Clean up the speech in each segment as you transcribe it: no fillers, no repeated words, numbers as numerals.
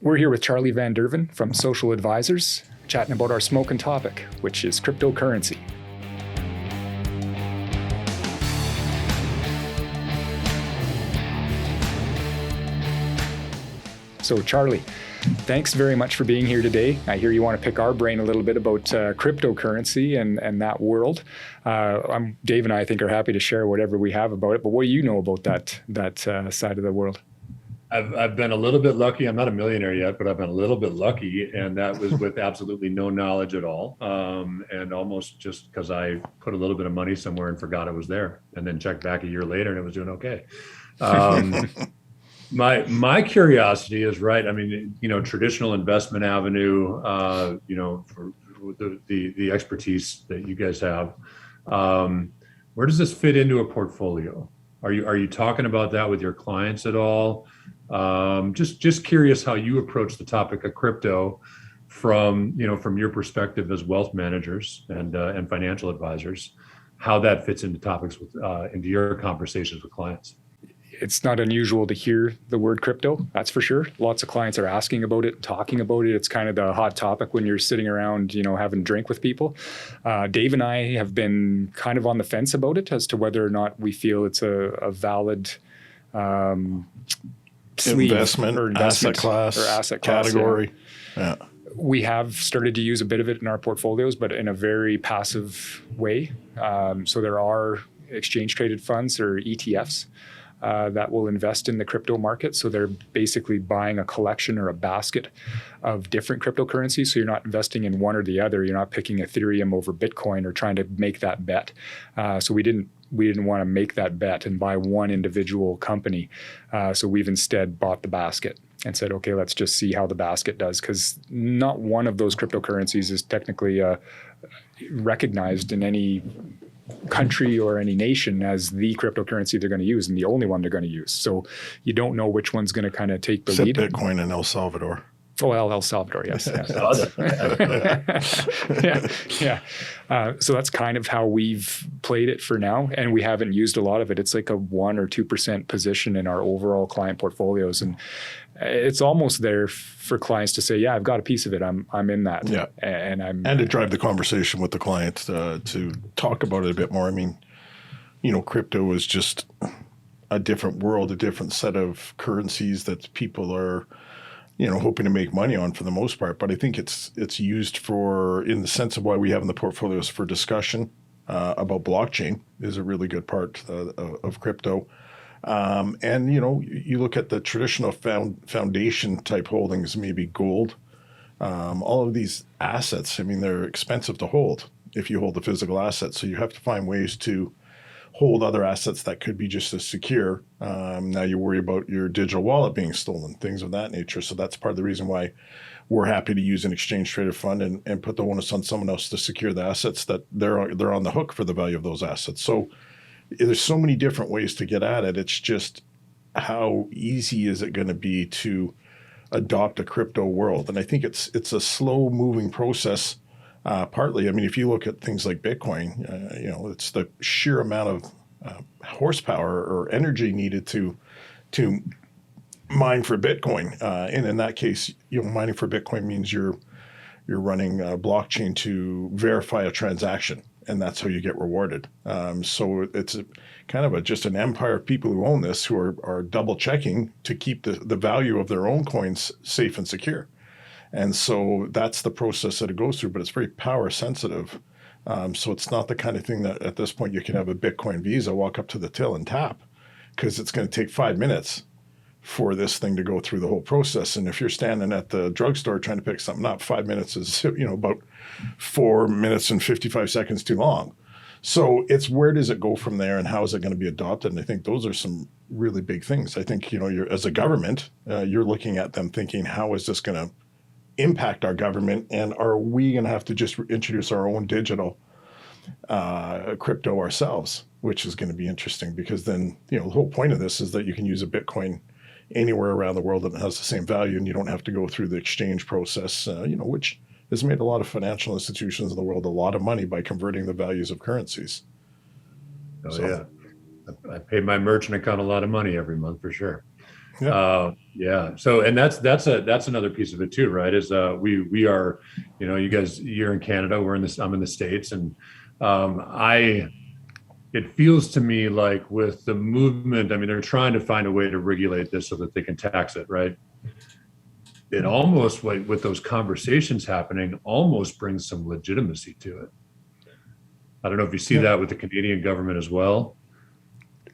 We're here with Charlie Van Derven from Social Advisors, chatting about our smoking topic, which is cryptocurrency. So Charlie, thanks very much for being here today. I hear you want to pick our brain a little bit about cryptocurrency and that world. Dave and I think are happy to share whatever we have about it, but what do you know about that side of the world? I've been a little bit lucky. I'm not a millionaire yet, but I've been a little bit lucky, and that was with absolutely no knowledge at all, and almost just because I put a little bit of money somewhere and forgot it was there, and then checked back a year later and it was doing okay. My curiosity is right. I mean, traditional investment avenue. For the expertise that you guys have, where does this fit into a portfolio? Are you talking about that with your clients at all? Just curious how you approach the topic of crypto from your perspective as wealth managers and financial advisors, how that fits into topics into your conversations with clients. It's not unusual to hear the word crypto, that's for sure. Lots of clients are asking about it, talking about it. It's kind of the hot topic when you're sitting around, having a drink with people. Dave and I have been kind of on the fence about it as to whether or not we feel it's a valid investment asset class or asset category. Yeah. We have started to use a bit of it in our portfolios, but in a very passive way. So there are exchange traded funds or ETFs that will invest in the crypto market. So they're basically buying a collection or a basket of different cryptocurrencies. So you're not investing in one or the other. You're not picking Ethereum over Bitcoin or trying to make that bet. So we didn't want to make that bet and buy one individual company. So we've instead bought the basket and said, okay, let's just see how the basket does. Because not one of those cryptocurrencies is technically recognized in any country or any nation as the cryptocurrency they're going to use and the only one they're going to use. So you don't know which one's going to kind of take the lead. Bitcoin in El Salvador. Oh, El Salvador, yes. So that's kind of how we've played it for now, and we haven't used a lot of it. It's like a 1 or 2% position in our overall client portfolios, and it's almost there for clients to say, "Yeah, I've got a piece of it. I'm in that." Yeah, and to drive the conversation with the client to talk about it a bit more. I mean, crypto is just a different world, a different set of currencies that people are hoping to make money on for the most part. But I think it's used in the sense of why we have in the portfolios for discussion about blockchain is a really good part of crypto. And you look at the traditional foundation type holdings, maybe gold, all of these assets. I mean, they're expensive to hold if you hold the physical assets. So you have to find ways to hold other assets that could be just as secure. Now you worry about your digital wallet being stolen, things of that nature. So that's part of the reason why we're happy to use an exchange traded fund and put the onus on someone else to secure the assets that they're on the hook for the value of those assets. So there's so many different ways to get at it. It's just how easy is it going to be to adopt a crypto world? And I think it's a slow moving process. Partly, I mean, if you look at things like Bitcoin, it's the sheer amount of horsepower or energy needed to mine for Bitcoin. And in that case, mining for Bitcoin means you're running a blockchain to verify a transaction, and that's how you get rewarded. So it's kind of just an empire of people who own this who are double checking to keep the value of their own coins safe and secure. And so that's the process that it goes through, but it's very power sensitive. So it's not the kind of thing that at this point you can have a Bitcoin Visa, walk up to the till and tap, because it's going to take 5 minutes for this thing to go through the whole process. And if you're standing at the drugstore trying to pick something up, 5 minutes is about 4 minutes and 55 seconds too long. So it's where does it go from there and how is it going to be adopted? And I think those are some really big things. I think, you're as a government, you're looking at them thinking, how is this going to impact our government, and are we going to have to just introduce our own digital crypto ourselves, which is going to be interesting, because then the whole point of this is that you can use a Bitcoin anywhere around the world that has the same value, and you don't have to go through the exchange process, which has made a lot of financial institutions in the world a lot of money by converting the values of currencies. Yeah, I pay my merchant account a lot of money every month for sure. Yeah. So, and that's another piece of it too, right? Is we are, you guys, you're in Canada, I'm in the States, and I it feels to me like with the movement, I mean, they're trying to find a way to regulate this so that they can tax it, right? It almost, like with those conversations happening, almost brings some legitimacy to it. I don't know if you see that with the Canadian government as well.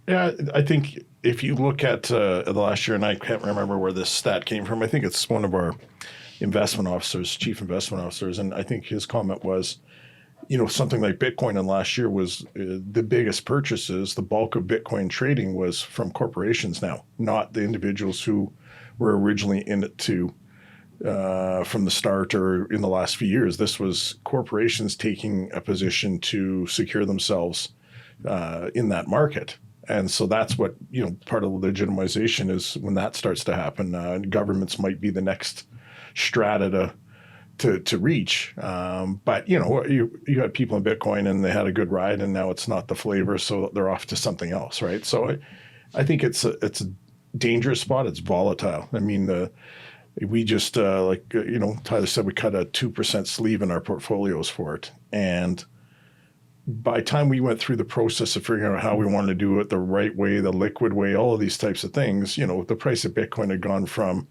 Yeah, I think if you look at the last year, and I can't remember where this stat came from, I think it's one of our investment officers, chief investment officers, and I think his comment was, something like Bitcoin in last year was the biggest purchases, the bulk of Bitcoin trading was from corporations now, not the individuals who were originally in it from the start or in the last few years. This was corporations taking a position to secure themselves in that market. And so that's what, part of the legitimization is when that starts to happen. Governments might be the next strata to reach. But, you had people in Bitcoin and they had a good ride and now it's not the flavor. So they're off to something else, right? So I think it's a dangerous spot. It's volatile. I mean, we just, Tyler said, we cut a 2% sleeve in our portfolios for it. And by the time we went through the process of figuring out how we wanted to do it the right way, the liquid way, all of these types of things, the price of Bitcoin had gone from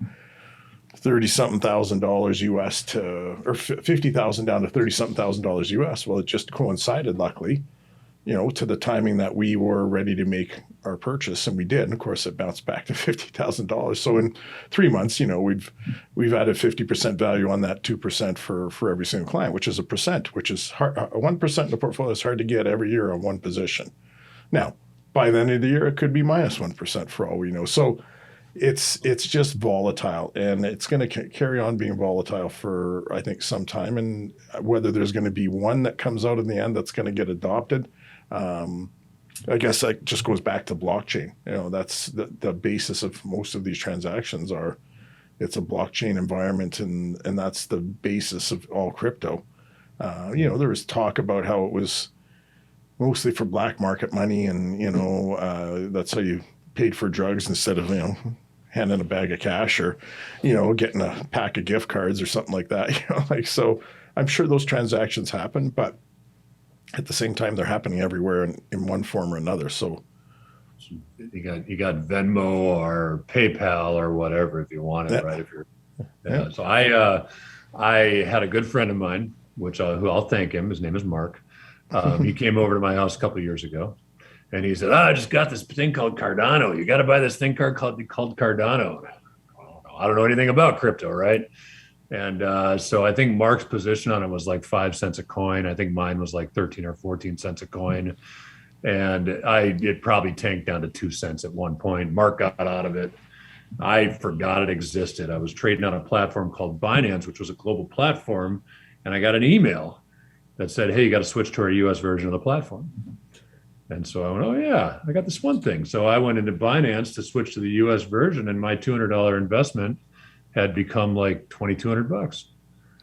$30-something thousand US or 50,000 down to $30-something thousand US. Well, it just coincided, luckily, to the timing that we were ready to make our purchase, and we did. And of course, it bounced back to $50,000. So in 3 months, we've added 50% value on that 2% for every single client, which is a percent, which is hard. 1% in the portfolio is hard to get every year on one position. Now, by the end of the year, it could be minus 1% for all we know. So it's just volatile, and it's going to carry on being volatile for, I think, some time. And whether there's going to be one that comes out in the end that's going to get adopted, I guess that just goes back to blockchain. That's the basis of most of these transactions it's a blockchain environment, and that's the basis of all crypto. There was talk about how it was mostly for black market money, and that's how you paid for drugs instead of handing a bag of cash or getting a pack of gift cards or something like that. So I'm sure those transactions happen, but at the same time they're happening everywhere in one form or another. So you got Venmo or PayPal or whatever if you want it, right? If you're So I had a good friend of mine, who I'll thank him. His name is Mark. He came over to my house a couple of years ago. And he said, I just got this thing called Cardano. You got to buy this thing called Cardano. I don't know anything about crypto, right? And so I think Mark's position on it was like 5 cents a coin. I think mine was like 13 or 14 cents a coin. And it probably tanked down to 2 cents at one point. Mark got out of it. I forgot it existed. I was trading on a platform called Binance, which was a global platform. And I got an email that said, hey, you got to switch to our US version of the platform. And so I went, oh yeah, I got this one thing. So I went into Binance to switch to the US version, and my $200 investment had become like $2,200.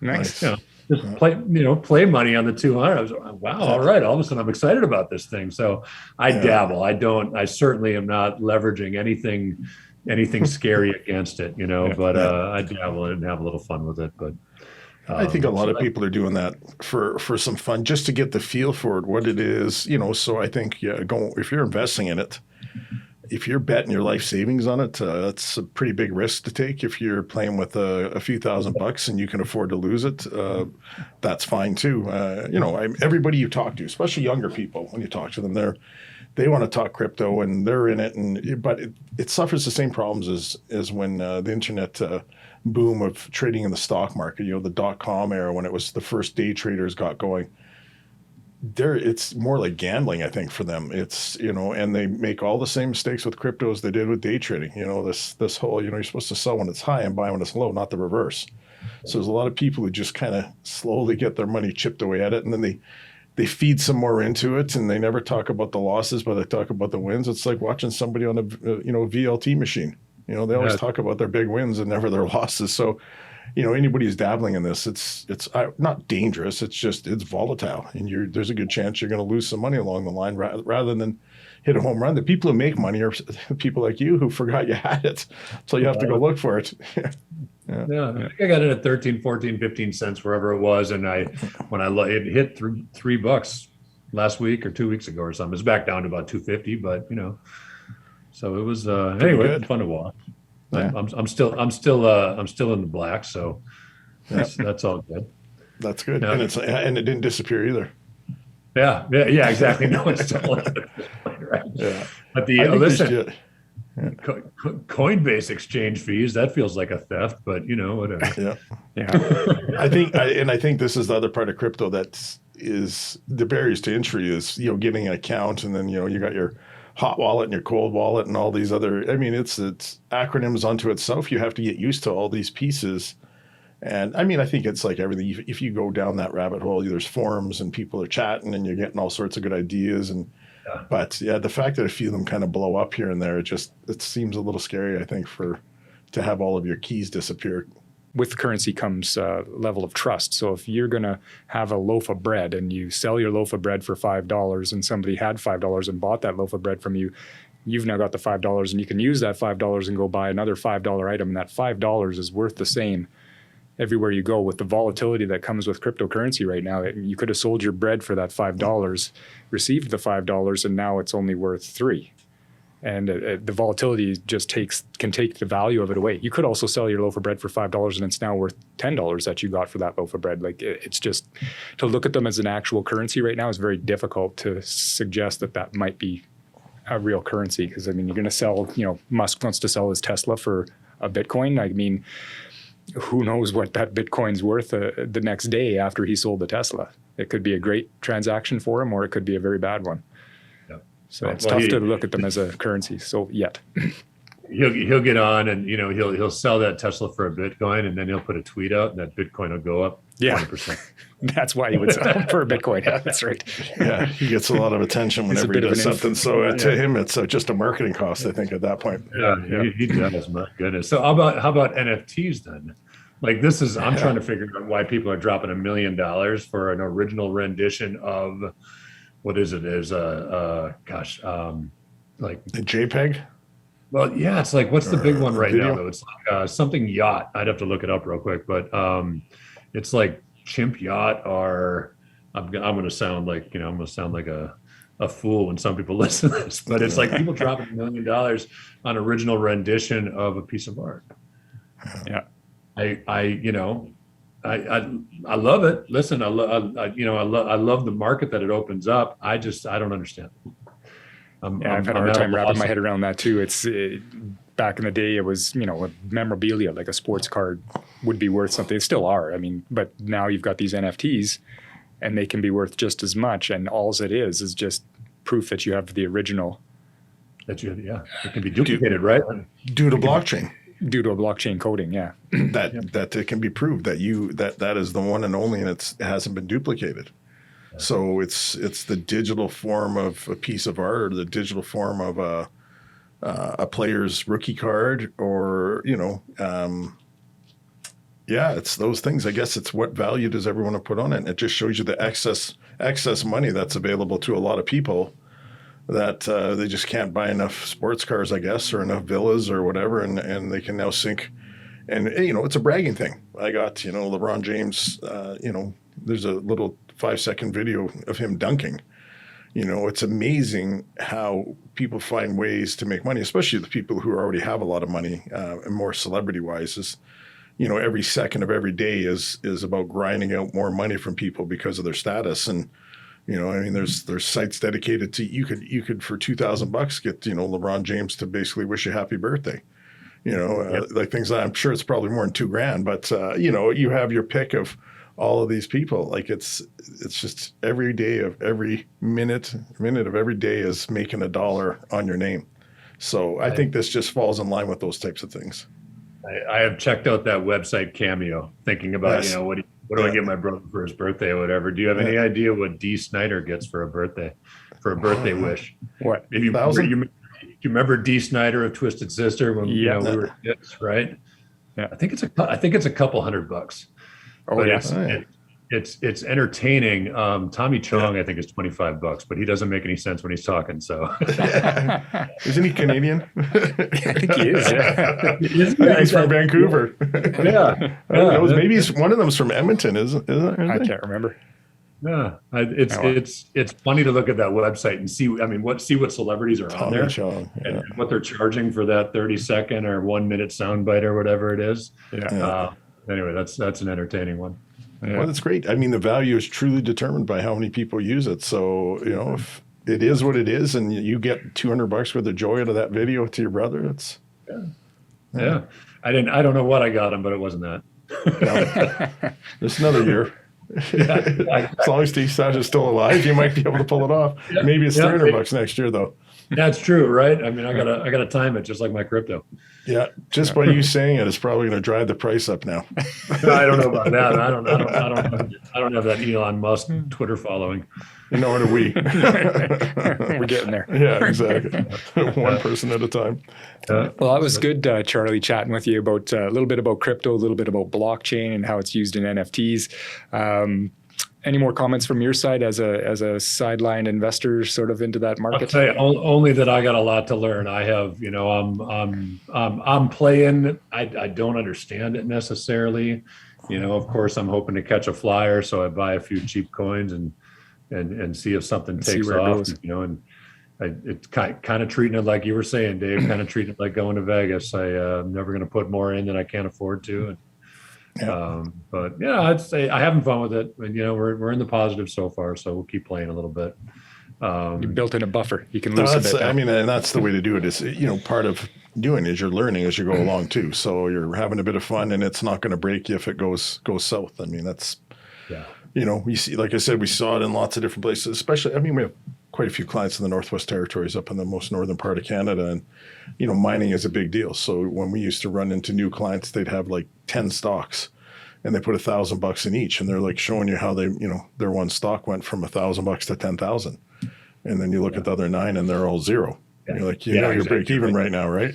Nice. Just play money on the 200. I was like, wow, all right. All of a sudden I'm excited about this thing. So I dabble. I certainly am not leveraging anything scary against it, but I dabble and have a little fun with it. But I think a lot of people are doing that for some fun, just to get the feel for it, what it is, So I think, if you're investing in it, if you're betting your life savings on it, that's a pretty big risk to take. If you're playing with a few $1,000 and you can afford to lose it, that's fine too. Everybody you talk to, especially younger people, when you talk to them, they want to talk crypto and they're in it, but it suffers the same problems as when the internet boom of trading in the stock market, the .com era, when it was the first day traders got going. It's more like gambling, I think, for them. It's, and they make all the same mistakes with crypto as they did with day trading. This whole, you're supposed to sell when it's high and buy when it's low, not the reverse. So there's a lot of people who just kind of slowly get their money chipped away at it, and then they feed some more into it, and they never talk about the losses, but they talk about the wins. It's like watching somebody on a VLT machine. They always talk about their big wins and never their losses. So, anybody who's dabbling in this, it's not dangerous. It's volatile, and there's a good chance you're going to lose some money along the line, rather than, hit a home run. The people who make money are people like you who forgot you had it. So you have to go look for it. Yeah, I think I got it at 13, 14, 15 cents, wherever it was. And it hit $3 last week or 2 weeks ago or something. It's back down to about 250, but so it was, anyway, fun to watch. Yeah. I'm still in the black. So that's all good. That's good. Yeah. And it didn't disappear either. Yeah, exactly. No, it's still right. Yeah. But listen, Coinbase exchange fees, that feels like a theft, but whatever. Yeah. I think this is the other part of crypto is the barriers to entry is, getting an account, and then, you got your hot wallet and your cold wallet and all these other, it's acronyms unto itself. You have to get used to all these pieces. And I think it's like everything. If you go down that rabbit hole, there's forums and people are chatting and you're getting all sorts of good ideas. But the fact that a few of them kind of blow up here and there, it seems a little scary, I think, to have all of your keys disappear. With currency comes a level of trust. So if you're going to have a loaf of bread and you sell your loaf of bread for $5 and somebody had $5 and bought that loaf of bread from you, you've now got the $5 and you can use that $5 and go buy another $5 item. And that $5 is worth the same everywhere you go. With the volatility that comes with cryptocurrency right now, you could have sold your bread for that $5, received the $5, and now it's only worth $3. And the volatility just can take the value of it away. You could also sell your loaf of bread for $5 and it's now worth $10 that you got for that loaf of bread. Like, it's just, to look at them as an actual currency right now is very difficult to suggest that might be a real currency. Because you're going to sell, Musk wants to sell his Tesla for a Bitcoin. Who knows what that Bitcoin's worth the next day after he sold the Tesla. It could be a great transaction for him, or it could be a very bad one. So it's tough to look at them as a currency. So yet, he'll get on and he'll sell that Tesla for a Bitcoin, and then he'll put a tweet out, and that Bitcoin will go up 20%. That's why he would sell them for a Bitcoin. Yeah, that's right. Yeah, he gets a lot of attention whenever he does something. So to him, it's just a marketing cost, I think, at that point. Yeah. He does. My goodness. So how about NFTs then? Like, I'm trying to figure out why people are dropping $1 million for an original rendition of. What is it? Is like a JPEG? Well, yeah, it's like, what's the big one right now though? It's like something yacht. I'd have to look it up real quick, but it's like chimp yacht, or I'm going to sound like a fool when some people listen to this, but it's like people dropping $1 million on original rendition of a piece of art. Yeah, I love it. Listen, I love the market that it opens up. I don't understand. I've had a hard time wrapping my head around that too. Back in the day, it was, memorabilia, like a sports card would be worth something. They still are. But now you've got these NFTs and they can be worth just as much. And all it is just proof that you have the original. It can be duplicated, right? Due to blockchain. Due to a blockchain coding, yeah. That it can be proved that is the one and only, and it hasn't been duplicated. Yeah. So it's the digital form of a piece of art, or the digital form of a player's rookie card, or it's those things. I guess it's what value does everyone put on it? And it just shows you the excess money that's available to a lot of people, that they just can't buy enough sports cars, I guess, or enough villas or whatever, and they can now sink. And it's a bragging thing. I got LeBron James. There's a little 5-second video of him dunking. It's amazing how people find ways to make money, especially the people who already have a lot of money, and more celebrity-wise. Is every second of every day is about grinding out more money from people because of their status. And there's sites dedicated to, you could for $2,000 get LeBron James to basically wish you happy birthday. Like things I'm sure it's probably more than $2,000, but you have your pick of all of these people. Like it's just every day of every minute of every day is making $1 on your name. So I think this just falls in line with those types of things. I have checked out that website Cameo, thinking about what do I get my brother for his birthday or whatever. Do you have any idea what Dee Snider gets for a birthday wish? What? If you remember Dee Snider of Twisted Sister when we were kids, right? Yeah. I think it's a couple $100. Oh, but yes. it's entertaining. Tommy Chong, I think, is $25, but he doesn't make any sense when he's talking. So, Isn't he Canadian? I think he is. Yeah. He's from Vancouver. Yeah, I don't know. Maybe one of them's from Edmonton, isn't it? I can't remember. yeah. It's funny to look at that website and see. I mean, see what celebrities are on Tommy there Chong. Yeah. and what they're charging for that 30-second or 1-minute soundbite or whatever it is. Yeah. Anyway, that's an entertaining one. Yeah. Well, that's great. I mean, the value is truly determined by how many people use it. So, if it is what it is and you get $200 worth of joy out of that video to your brother, it's Yeah. I don't know what I got him, but it wasn't that. just another year. As long as T-Saj is still alive, you might be able to pull it off. Yeah. Maybe it's Yeah. $300 next year, though. That's true, right? I mean, I gotta time it just like my crypto. Yeah, just by you saying it, it's probably going to drive the price up now. I don't know about that. I don't have that Elon Musk Twitter following. Nor do we. We're getting there. Yeah, exactly. One person at a time. Well, that was good, Charlie, chatting with you about a little bit about crypto, a little bit about blockchain and how it's used in NFTs. Any more comments from your side as a sideline investor, sort of into that I'll market? tell you only that I got a lot to learn. I have, I'm playing. I don't understand it necessarily. Of course, I'm hoping to catch a flyer, so I buy a few cheap coins and see if something takes off. And it's kind of treating it like you were saying, Dave. Kind of treating it like going to Vegas. I'm never going to put more in than I can't afford to. And, but yeah, I'd say I'm having fun with it, and we're in the positive so far, so we'll keep playing a little bit. You built in a buffer. You can lose a bit. I mean, and that's the way to do it. Is part of doing is you're learning as you go along too. So you're having a bit of fun, and it's not going to break you if it goes south. I mean, that's we see, like I said, we saw it in lots of different places. Especially, I mean, we have quite a few clients in the Northwest Territories, up in the most northern part of Canada, and mining is a big deal. So when we used to run into new clients, they'd have like 10 stocks, and they put $1,000 in each, and they're like showing you how they, their one stock went from $1,000 to 10,000, and then you look at the other 9, and they're all zero. And you're like, you're break even right now, right?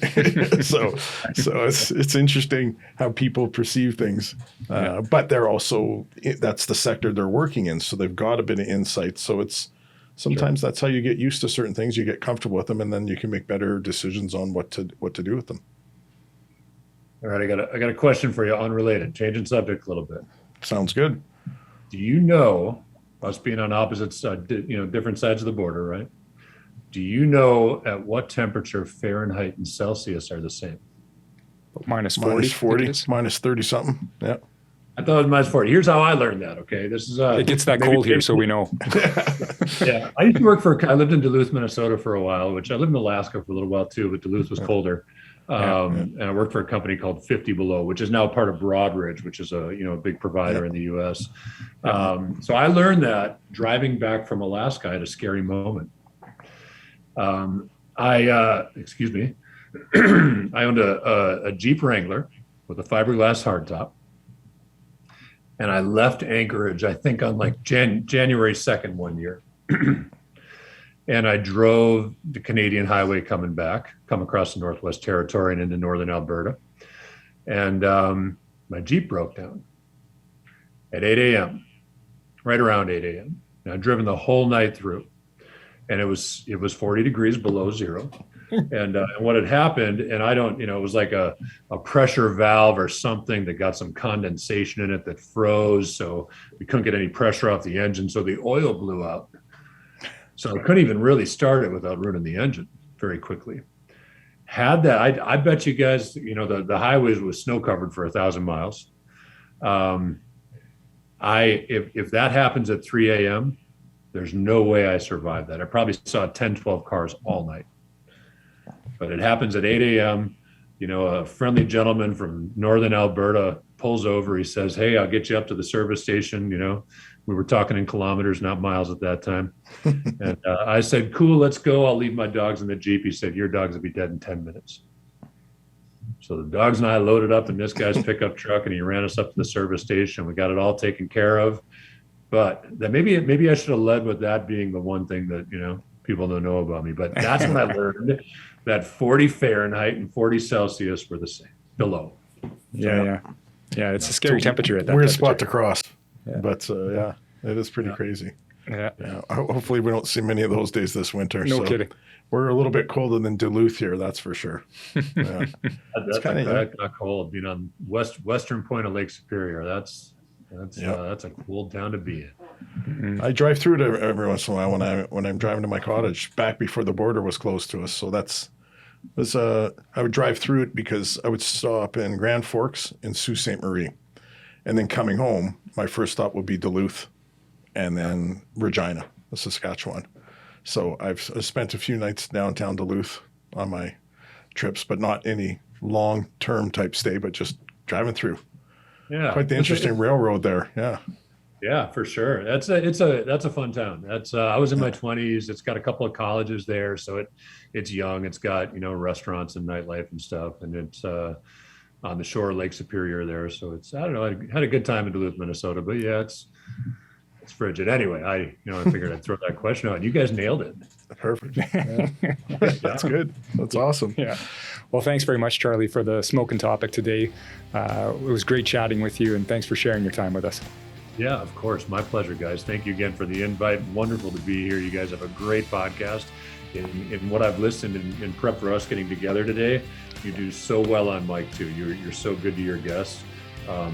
so it's interesting how people perceive things, but they're also, that's the sector they're working in, so they've got a bit of insight. So it's sometimes that's how you get used to certain things. You get comfortable with them, and then you can make better decisions on what to do with them. All right, I got a question for you, unrelated, changing subject a little bit. Sounds good. Do you know, us being on opposite side, different sides of the border, right? Do you know at what temperature Fahrenheit and Celsius are the same? Minus 40. Minus 40, minus 30 something. Yeah. I thought it was minus 40. Here's how I learned that. Okay, this is It gets that cold here, so we know. Yeah, I used to work I lived in Duluth, Minnesota for a while, which I lived in Alaska for a little while too, but Duluth was colder. And I worked for a company called 50 Below, which is now part of Broadridge, which is a big provider in the U.S. So I learned that driving back from Alaska, I had a scary moment. Excuse me, I owned a Jeep Wrangler with a fiberglass hardtop, and I left Anchorage, I think on like January 2nd one year. And I drove the Canadian highway come across the Northwest Territory and into northern Alberta. And my Jeep broke down at 8 a.m., right around 8 a.m. And I'd driven the whole night through. And it was 40 degrees below zero. And what had happened, and I don't, it was like a pressure valve or something that got some condensation in it that froze. So we couldn't get any pressure off the engine. So the oil blew out. So I couldn't even really start it without ruining the engine very quickly. Had that, I bet you guys, the highways was snow covered for 1,000 miles. If that happens at 3 a.m., there's no way I survived that. I probably saw 10, 12 cars all night. But it happens at 8 a.m. A friendly gentleman from northern Alberta pulls over. He says, "Hey, I'll get you up to the service station." We were talking in kilometers, not miles at that time. And I said, "Cool, let's go. I'll leave my dogs in the Jeep." He said, "Your dogs will be dead in 10 minutes. So the dogs and I loaded up in this guy's pickup truck, and he ran us up to the service station. We got it all taken care of. But that maybe I should have led with that being the one thing that, people don't know about me. But that's when I learned that 40 Fahrenheit and 40 Celsius were the same, below. Yeah. It's a scary temperature at that Weird temperature. spot to cross. But yeah, it is pretty crazy. Yeah. Yeah. Hopefully we don't see many of those days this winter. No kidding. We're a little bit colder than Duluth here, that's for sure. Yeah. That's not cold. Being on western point of Lake Superior, that's a cool town to be in. I drive through it every once in a while when I'm driving to my cottage back before the border was closed to us. So I would drive through it because I would stop in Grand Forks and Sault Ste. Marie. And then coming home, my first stop would be Duluth and then Regina, Saskatchewan. So I've spent a few nights downtown Duluth on my trips, but not any long-term type stay, but just driving through. Yeah. Quite the interesting railroad there. Yeah. Yeah, for sure. That's a fun town. I was in my 20s. It's got a couple of colleges there, so it's young. It's got, restaurants and nightlife and stuff, and it's on the shore of Lake Superior there. So I don't know. I had a good time in Duluth, Minnesota, but yeah, it's frigid. Anyway, I figured I'd throw that question out. You guys nailed it. Perfect. Yeah. That's good. That's awesome. Yeah. Well, thanks very much, Charlie, for the smoking topic today. It was great chatting with you, and thanks for sharing your time with us. Yeah, of course. My pleasure, guys. Thank you again for the invite. Wonderful to be here. You guys have a great podcast. In what I've listened in prep for us getting together today, you do so well on mic too. You're so good to your guests.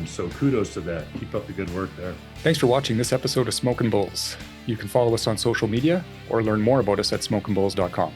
So kudos to that. Keep up the good work there. Thanks for watching this episode of Smokin Bulls. You can follow us on social media or learn more about us at smokinbulls.com.